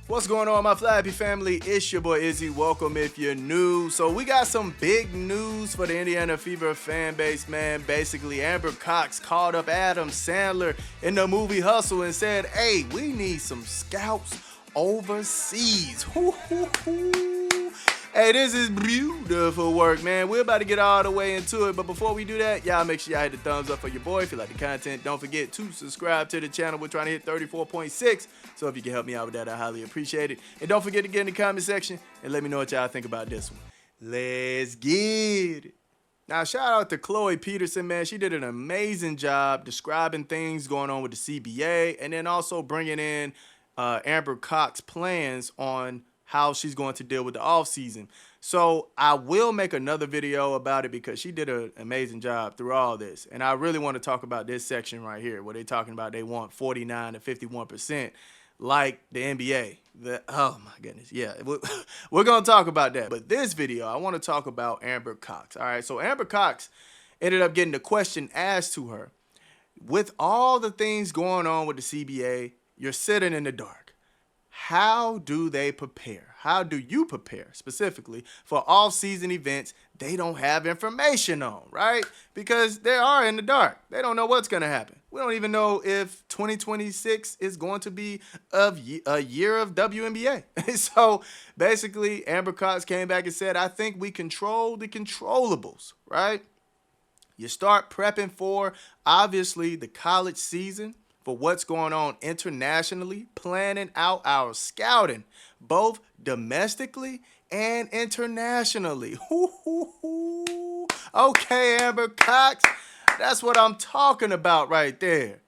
What's going on, my Flappy family? It's your boy Izzy. Welcome if you're new. So we got some big news for the Indiana Fever fan base, man. Basically, Amber Cox called up Adam Sandler in the movie Hustle and said, hey, we need some scouts overseas. Hey, this is beautiful work, man. We're about to get all the way into it, but before we do that, y'all make sure y'all hit the thumbs up for your boy. If you like the content, don't forget to subscribe to the channel. We're trying to hit 34.6, so if you can help me out with that, I highly appreciate it. And don't forget to get in the comment section and let me know what y'all think about this one. Let's get it. Now, shout out to Chloe Peterson, man. She did an amazing job describing things going on with the CBA and then also bringing in Amber Cox's plans on how she's going to deal with the offseason. So I will make another video about it because she did an amazing job through all this. And I really want to talk about this section right here where they're talking about they want 49 to 51% like the NBA. Oh my goodness. Yeah, we're going to talk about that. But this video, I want to talk about Amber Cox. All right, so Amber Cox ended up getting the question asked to her. With all the things going on with the CBA, you're sitting in the dark. How do they prepare? How do you prepare specifically for off-season events they don't have information on, right? Because they are in the dark. They don't know what's going to happen. We don't even know if 2026 is going to be a year of WNBA. So basically, Amber Cox came back and said, I think we control the controllables, right? You start prepping for, obviously, the college season, for what's going on internationally, planning out our scouting, both domestically and internationally. Okay, Amber Cox, that's what I'm talking about right there.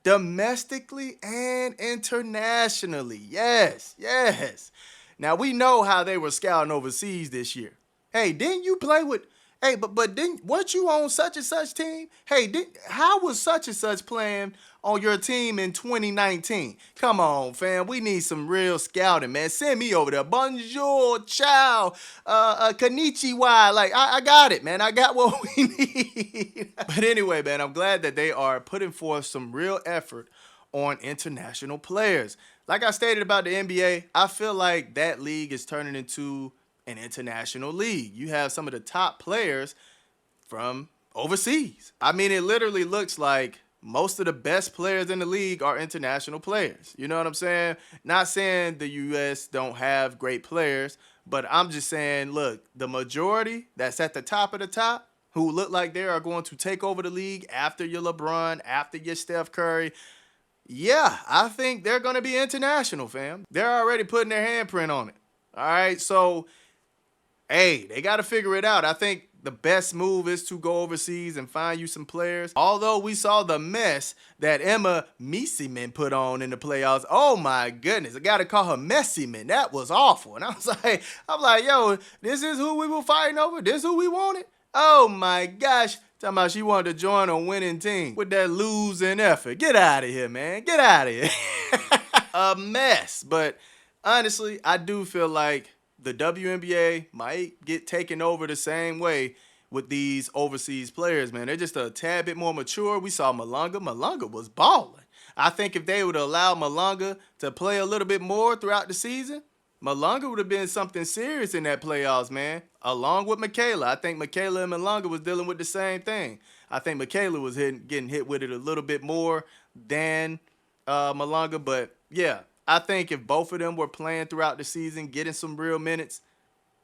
Domestically and internationally. Yes, yes. Now, we know how they were scouting overseas this year. Hey, didn't you play with... Hey, but weren't you on such and such team? Hey, how was such and such playing on your team in 2019? Come on, fam. We need some real scouting, man. Send me over there. Bonjour, ciao, konnichiwa. Like, I got it, man. I got what we need. But anyway, man, I'm glad that they are putting forth some real effort on international players. Like I stated about the NBA, I feel like that league is turning into an international league. You have some of the top players from overseas. I mean, it literally looks like most of the best players in the league are international players. You know what I'm saying? Not saying the U.S. don't have great players, but I'm just saying, look, the majority that's at the top of the top who look like they are going to take over the league after your LeBron, after your Steph Curry, yeah, I think they're going to be international, fam. They're already putting their handprint on it. All right, so hey, they got to figure it out. I think the best move is to go overseas and find you some players. Although we saw the mess that Emma Messiman put on in the playoffs. Oh my goodness, I got to call her Messiman. That was awful. And I'm like, yo, this is who we were fighting over? This is who we wanted? Oh my gosh. Talking about she wanted to join a winning team with that losing effort. Get out of here, man. Get out of here. A mess. But honestly, I do feel like the WNBA might get taken over the same way with these overseas players, man. They're just a tad bit more mature. We saw Malonga. Malonga was balling. I think if they would allow Malonga to play a little bit more throughout the season, Malonga would have been something serious in that playoffs, man, along with Michaela. I think Michaela and Malonga was dealing with the same thing. I think Michaela was getting hit with it a little bit more than Malonga, but yeah. I think if both of them were playing throughout the season, getting some real minutes,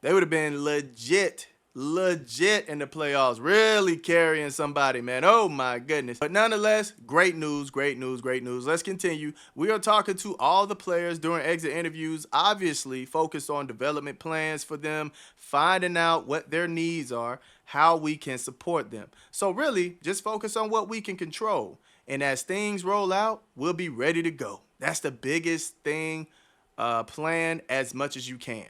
they would have been legit in the playoffs, really carrying somebody, man. Oh, my goodness. But nonetheless, great news, great news, great news. Let's continue. We are talking to all the players during exit interviews, obviously focused on development plans for them, finding out what their needs are, how we can support them. So really, just focus on what we can control. And as things roll out, we'll be ready to go. That's the biggest thing, plan as much as you can.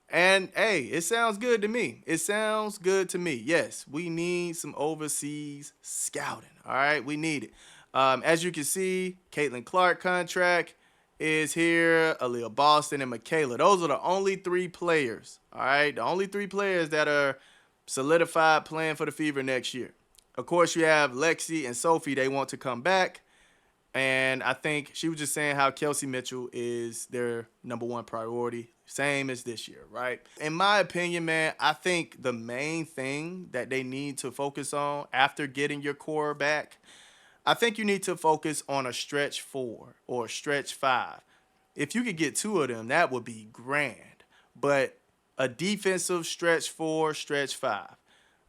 And, hey, it sounds good to me. It sounds good to me. Yes, we need some overseas scouting, all right? We need it. As you can see, Caitlin Clark contract is here, Aaliyah Boston, and Michaela. Those are the only three players, all right? The only three players that are solidified playing for the Fever next year. Of course, you have Lexi and Sophie. They want to come back. And I think she was just saying how Kelsey Mitchell is their number one priority, same as this year, right? In my opinion, man, I think the main thing that they need to focus on after getting your core back, I think you need to focus on a stretch four or a stretch five. If you could get two of them, that would be grand. But a defensive stretch four, stretch five,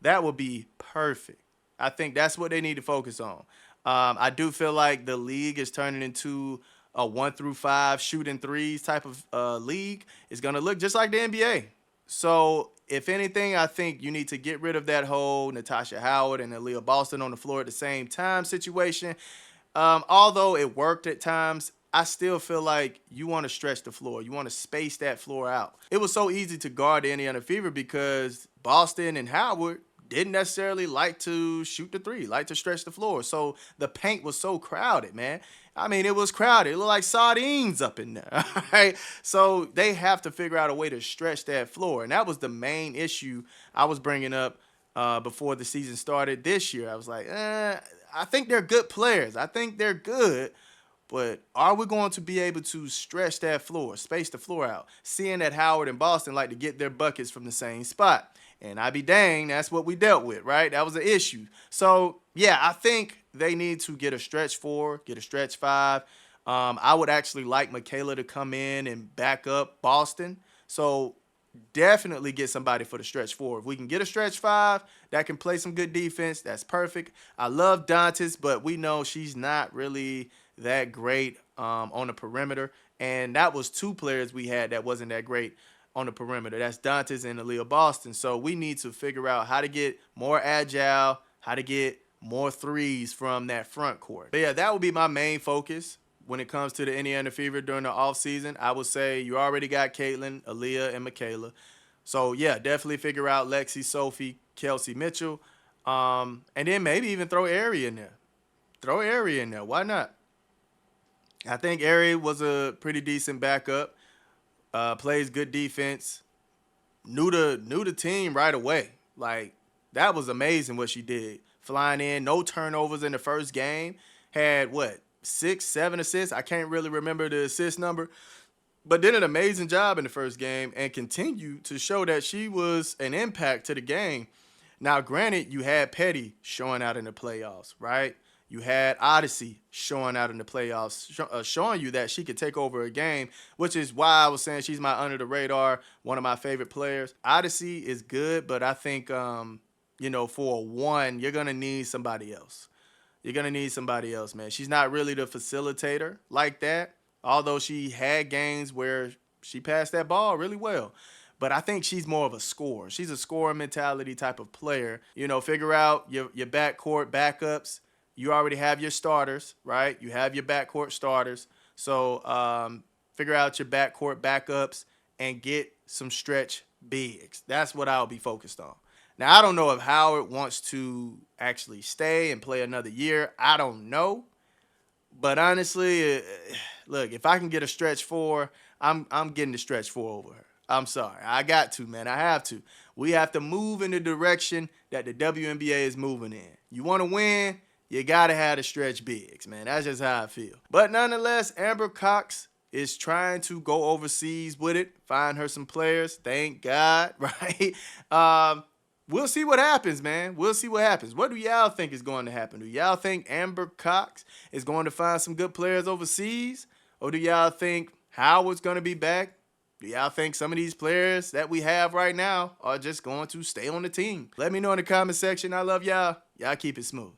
that would be perfect. I think that's what they need to focus on. I do feel like the league is turning into a 1 through 5 shooting threes type of league. It's going to look just like the NBA. So, if anything, I think you need to get rid of that whole Natasha Howard and Aaliyah Boston on the floor at the same time situation. Although it worked at times, I still feel like you want to stretch the floor. You want to space that floor out. It was so easy to guard the Indiana Fever because Boston and Howard didn't necessarily like to shoot the three, like to stretch the floor. So the paint was so crowded, man. I mean, it was crowded. It looked like sardines up in there. All right. So they have to figure out a way to stretch that floor. And that was the main issue I was bringing up before the season started this year. I was like, I think they're good players. I think they're good. But are we going to be able to stretch that floor, space the floor out? Seeing that Howard and Boston like to get their buckets from the same spot. And I be dang, that's what we dealt with, right? That was an issue. So, yeah, I think they need to get a stretch four, get a stretch five. I would actually like Michaela to come in and back up Boston. So, definitely get somebody for the stretch four. If we can get a stretch five that can play some good defense, that's perfect. I love Dantas, but we know she's not really that great on the perimeter. And that was two players we had that wasn't that great on the perimeter. That's Dantas and Aaliyah Boston. So we need to figure out how to get more agile, how to get more threes from that front court. But yeah, that would be my main focus when it comes to the Indiana Fever during the offseason. I would say you already got Caitlin, Aaliyah, and Michaela. So yeah, definitely figure out Lexi, Sophie, Kelsey Mitchell. And then maybe even throw Ari in there. Throw Ari in there. Why not? I think Ari was a pretty decent backup. Plays good defense. Knew the team right away. Like, that was amazing what she did. Flying in, no turnovers in the first game. Had, 6, 7 assists? I can't really remember the assist number. But did an amazing job in the first game and continued to show that she was an impact to the game. Now, granted, you had Petty showing out in the playoffs, right? You had Odyssey showing out in the playoffs, showing you that she could take over a game, which is why I was saying she's my under-the-radar, one of my favorite players. Odyssey is good, but I think, for a one, you're going to need somebody else. You're going to need somebody else, man. She's not really the facilitator like that, although she had games where she passed that ball really well. But I think she's more of a scorer. She's a scorer mentality type of player. Figure out your backcourt backups. You already have your starters, right? You have your backcourt starters. So figure out your backcourt backups and get some stretch bigs. That's what I'll be focused on. Now, I don't know if Howard wants to actually stay and play another year. I don't know. But honestly, look, if I can get a stretch four, I'm getting the stretch four over her. I'm sorry. I got to, man. I have to. We have to move in the direction that the WNBA is moving in. You want to win? You got to have the stretch bigs, man. That's just how I feel. But nonetheless, Amber Cox is trying to go overseas with it, find her some players. Thank God, right? We'll see what happens, man. We'll see what happens. What do y'all think is going to happen? Do y'all think Amber Cox is going to find some good players overseas? Or do y'all think Howard's going to be back? Do y'all think some of these players that we have right now are just going to stay on the team? Let me know in the comment section. I love y'all. Y'all keep it smooth.